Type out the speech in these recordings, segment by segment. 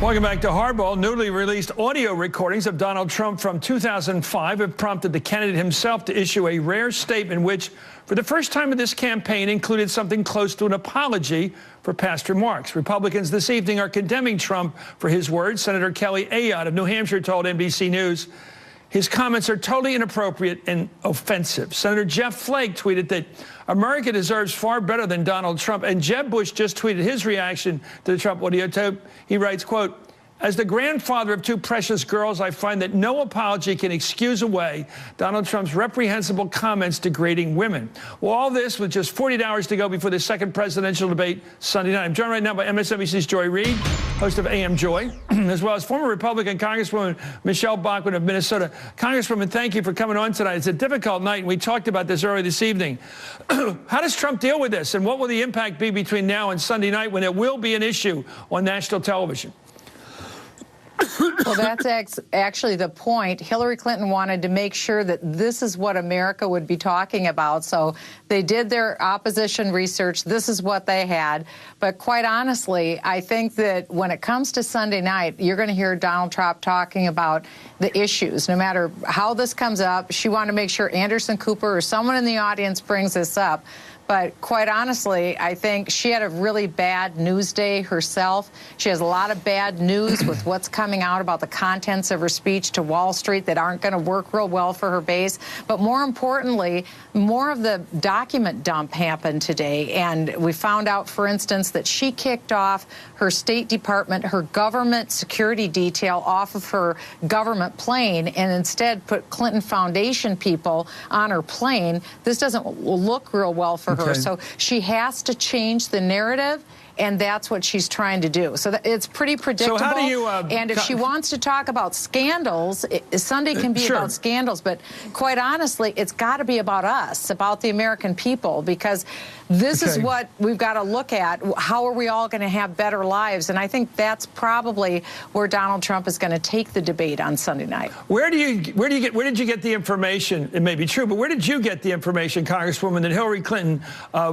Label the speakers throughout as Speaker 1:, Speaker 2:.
Speaker 1: Welcome back to Hardball. Newly released audio recordings of Donald Trump from 2005 have prompted the candidate himself to issue a rare statement which, for the first time in this campaign, included something close to an apology for past remarks. Republicans this evening are condemning Trump for his words. Senator Kelly Ayotte of New Hampshire told NBC News his comments are totally inappropriate and offensive. Senator Jeff Flake tweeted that America deserves far better than Donald Trump. And Jeb Bush just tweeted his reaction to the Trump audio tape. He writes, quote, "As the grandfather of two precious girls, I find that no apology can excuse away Donald Trump's reprehensible comments degrading women." Well, all this with just 48 hours to go before the second presidential debate Sunday night. I'm joined right now by MSNBC's Joy Reid, host of AM Joy, as well as former Republican Congresswoman Michele Bachmann of Minnesota. Congresswoman, thank you for coming on tonight. It's a difficult night, and we talked about this earlier this evening. How does Trump deal with this, and what will the impact be between now and Sunday night when it will be an issue on national television?
Speaker 2: Well, that's actually the point. Hillary Clinton wanted to make sure that this is what America would be talking about. So they did their opposition research. This is what they had. But quite honestly, I think that when it comes to Sunday night, you're going to hear Donald Trump talking about the issues. No matter how this comes up, she wanted to make sure Anderson Cooper or someone in the audience brings this up. But quite honestly, I think she had a really bad news day herself. She has a lot of bad news with what's coming out about the contents of her speech to Wall Street that aren't going to work real well for her base. But more importantly, more of the document dump happened today. And we found out, for instance, that she kicked off her State Department, her government security detail off of her government plane and instead put Clinton Foundation people on her plane. This doesn't look real well for her. So she has to change the narrative, and that's what she's trying to do. So it's pretty predictable. So how do you, and if she wants to talk about scandals, Sunday can be about scandals, but quite honestly, it's got to be about us, about the American people, because this is what we've got to look at. How are we all going to have better lives? And I think that's probably where Donald Trump is going to take the debate on Sunday night. Where did you get the information? It may be true, but where did you get the information, Congresswoman, that Hillary Clinton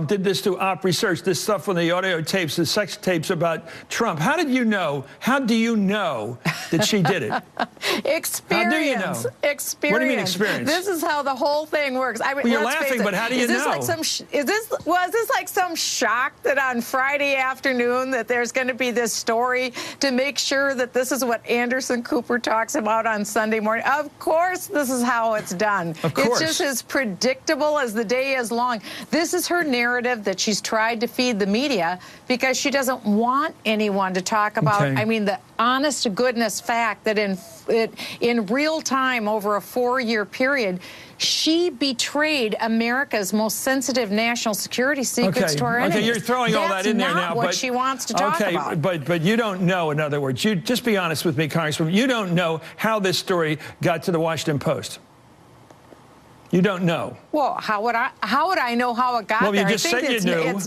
Speaker 2: did this through op research, this stuff on the audio tapes, the sex tapes about Trump? How did you know? How do you know that she did it? Experience. How do you know? Experience. What do you mean experience? This is how the whole thing works. I mean, well, you're laughing, but how do you know? Was this like some shock that on Friday afternoon that there's going to be this story to make sure that this is what Anderson Cooper talks about on Sunday morning? Of course, this is how it's done. Of course. It's just as predictable as the day is long. This is her narrative that she's tried to feed the media because she doesn't want anyone to talk about, I mean, the honest to goodness fact that in real time over a 4-year period, she betrayed America's most sensitive national security secrets to our enemies. Okay, you're throwing all that in there now. That's not what she wants to talk about. But you don't know, in other words. You just be honest with me, Congresswoman. You don't know how this story got to the Washington Post. You don't know. Well, how would I know how it got there? Well, you just said you knew.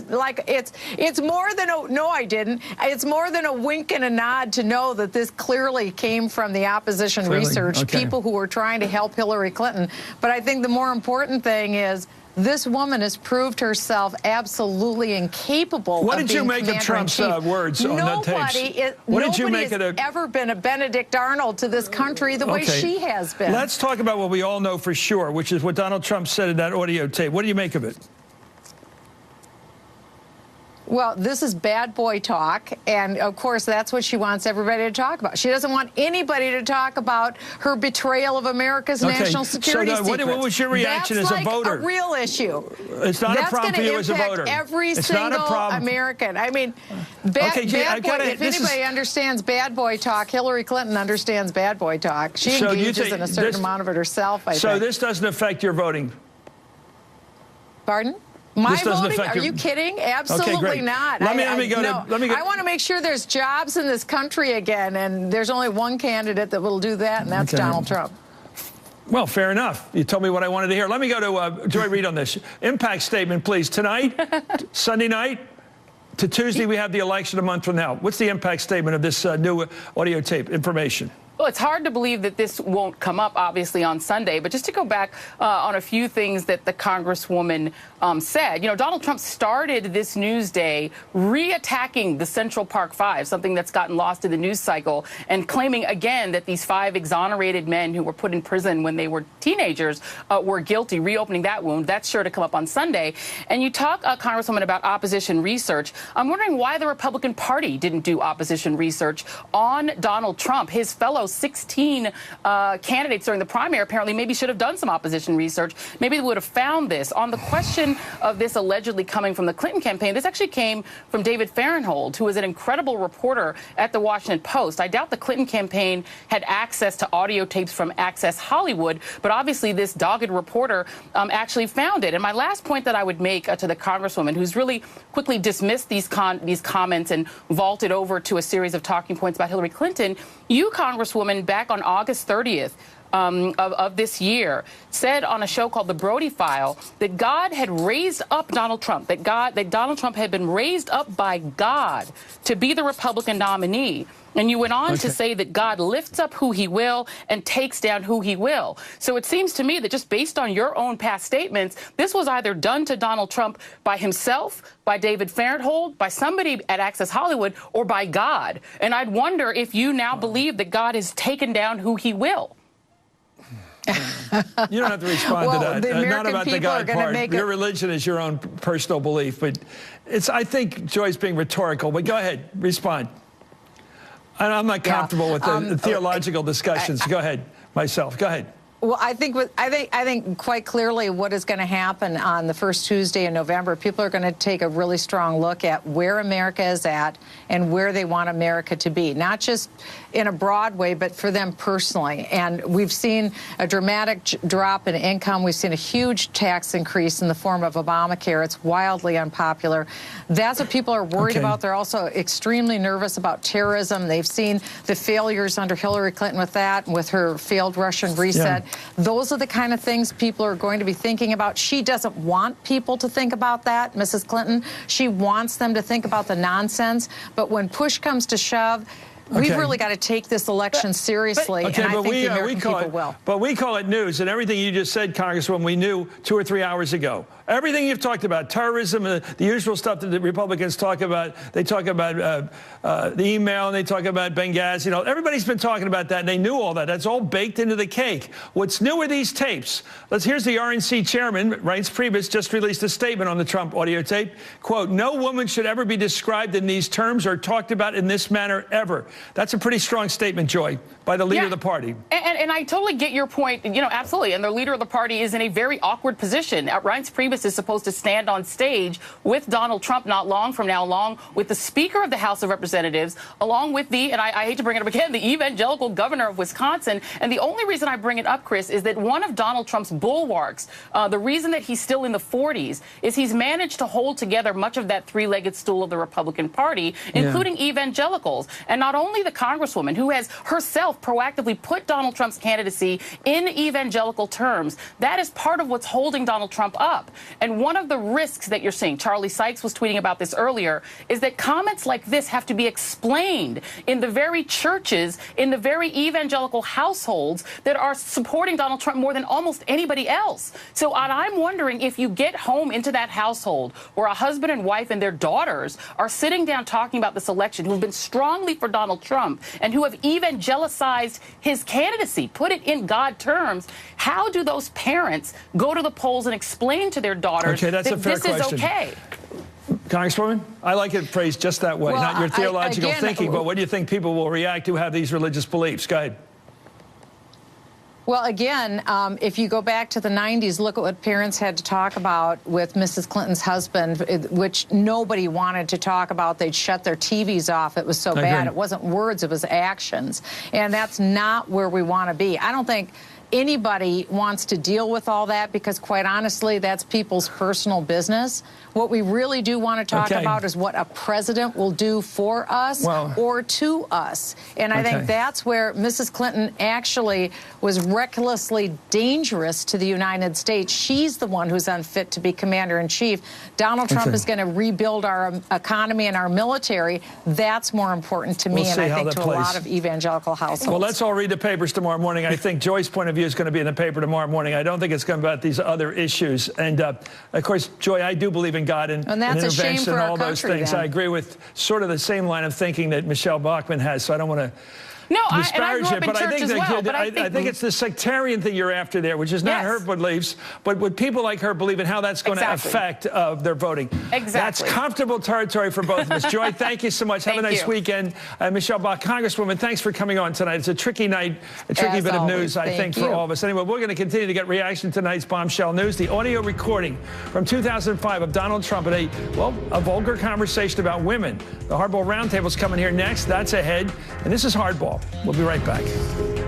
Speaker 2: It's more than a, no, I didn't. It's more than a wink and a nod to know that this clearly came from the opposition research, people who were trying to help Hillary Clinton. But I think the more important thing is this woman has proved herself absolutely incapable. What did you make of Trump's words on the tapes? Nobody has ever been a Benedict Arnold to this country the way she has been. Let's talk about what we all know for sure, which is what Donald Trump said in that audio tape. What do you make of it? Well, this is bad boy talk, and of course that's what she wants everybody to talk about. She doesn't want anybody to talk about her betrayal of America's national security secrets. What was your reaction as a voter? That's like a real issue. It's not a problem for you as a voter. Every single American. I mean, bad boy, if anybody understands bad boy talk, Hillary Clinton understands bad boy talk. She engages in a certain amount of it herself, I think. So this doesn't affect your voting? Pardon? My voting? Are you kidding? Absolutely not. I want to make sure there's jobs in this country again, and there's only one candidate that will do that, and that's Donald Trump. Well, fair enough. You told me what I wanted to hear. Let me go to Joy Reid on this. Impact statement, please. Tonight, Sunday night, to Tuesday, we have the election a month from now. What's the impact statement of this new audio tape information?
Speaker 3: Well, it's hard to believe that this won't come up, obviously, on Sunday. But just to go back on a few things that the Congresswoman said, you know, Donald Trump started this news day re-attacking the Central Park Five, something that's gotten lost in the news cycle, and claiming again that these 5 exonerated men who were put in prison when they were teenagers were guilty, reopening that wound. That's sure to come up on Sunday. And you talk, Congresswoman, about opposition research. I'm wondering why the Republican Party didn't do opposition research on Donald Trump. His fellow 16 candidates during the primary apparently maybe should have done some opposition research. Maybe they would have found this. On the question of this allegedly coming from the Clinton campaign, this actually came from David Fahrenthold, who is an incredible reporter at the Washington Post. I doubt the Clinton campaign had access to audio tapes from Access Hollywood, but obviously this dogged reporter actually found it. And my last point that I would make to the Congresswoman, who's really quickly dismissed these comments and vaulted over to a series of talking points about Hillary Clinton, you, Congresswoman, back on August 30th, of this year, said on a show called The Brody File that God had raised up Donald Trump, that Donald Trump had been raised up by God to be the Republican nominee. And you went on to say that God lifts up who he will and takes down who he will. So it seems to me that just based on your own past statements, this was either done to Donald Trump by himself, by David Fahrenthold, by somebody at Access Hollywood, or by God. And I'd wonder if you now believe that God has taken down who he will.
Speaker 1: You don't have to respond to that.
Speaker 2: The American
Speaker 1: not about the God part. Your religion is your own personal belief, but I think Joy's being rhetorical. But go ahead, respond. I'm not comfortable with the theological discussions. Go ahead, myself. Go ahead.
Speaker 2: Well, I think quite clearly what is going to happen on the first Tuesday in November, people are going to take a really strong look at where America is at and where they want America to be, not just in a broad way, but for them personally. And we've seen a dramatic drop in income. We've seen a huge tax increase in the form of Obamacare. It's wildly unpopular. That's what people are worried about. They're also extremely nervous about terrorism. They've seen the failures under Hillary Clinton with that, and with her failed Russian reset. Yeah. Those are the kind of things people are going to be thinking about. She doesn't want people to think about that, Mrs. Clinton. She wants them to think about the nonsense. But when push comes to shove, we've really got to take this election seriously, and I think the American people will.
Speaker 1: But we call it news, and everything you just said, Congresswoman, we knew 2 or 3 hours ago. Everything you've talked about, terrorism, the usual stuff that the Republicans talk about. They talk about the email, and they talk about Benghazi. You know, everybody's been talking about that, and they knew all that. That's all baked into the cake. What's new are these tapes. Here's the RNC chairman, Reince Priebus, just released a statement on the Trump audio tape. Quote, "No woman should ever be described in these terms or talked about in this manner ever." That's a pretty strong statement, Joy, by the leader of the party.
Speaker 3: And I totally get your point. You know, absolutely. And the leader of the party is in a very awkward position. Reince Priebus is supposed to stand on stage with Donald Trump not long from now, along with the Speaker of the House of Representatives, along with and I hate to bring it up again, the evangelical governor of Wisconsin. And the only reason I bring it up, Chris, is that one of Donald Trump's bulwarks, the reason that he's still in the 40s, is he's managed to hold together much of that 3-legged stool of the Republican Party, including evangelicals. And not only the Congresswoman, who has herself proactively put Donald Trump's candidacy in evangelical terms, that is part of what's holding Donald Trump up. And one of the risks that you're seeing, Charlie Sykes was tweeting about this earlier, is that comments like this have to be explained in the very churches, in the very evangelical households that are supporting Donald Trump more than almost anybody else. So I'm wondering if you get home into that household where a husband and wife and their daughters are sitting down talking about this election, who have been strongly for Donald Trump and who have evangelicized his candidacy, put it in God terms, how do those parents go to the polls and explain to their daughters that this is okay?
Speaker 1: Congresswoman, I like it phrased just that way, not your theological thinking, but what do you think people will react to who have these religious beliefs? Go ahead.
Speaker 2: Well, again, if you go back to the 90s, look at what parents had to talk about with Mrs. Clinton's husband, which nobody wanted to talk about. They'd shut their TVs off. It was so bad. It wasn't words, it was actions. And that's not where we want to be. I don't think anybody wants to deal with all that, because quite honestly, that's people's personal business. What we really do want to talk about is what a president will do for us or to us. And I think that's where Mrs. Clinton actually was recklessly dangerous to the United States. She's the one who's unfit to be commander-in-chief. Donald Trump is going to rebuild our economy and our military. That's more important to me, and I think to a lot of evangelical households.
Speaker 1: Well, let's all read the papers tomorrow morning. I think Joy's point of view is going to be in the paper tomorrow morning. I don't think it's going to be about these other issues. And, of course, Joy, I do believe in God and
Speaker 2: that's
Speaker 1: intervention and all those things. I agree with sort of the same line of thinking that Michele Bachmann has, so I don't want to disparage it, but I think it's the sectarian thing you're after there, which is not her beliefs, but what people like her believe in, how that's going to affect their voting. That's comfortable territory for both of us. Joy, thank you so much. Have a nice weekend. Michele Bachmann, Congresswoman, thanks for coming on tonight. It's a tricky night, a tricky bit of news, I think, for all of us. Anyway, we're going to continue to get reaction to tonight's bombshell news. The audio recording from 2005 of Donald Trump at a vulgar conversation about women. The Hardball Roundtable's coming here next. That's ahead. And this is Hardball. We'll be right back.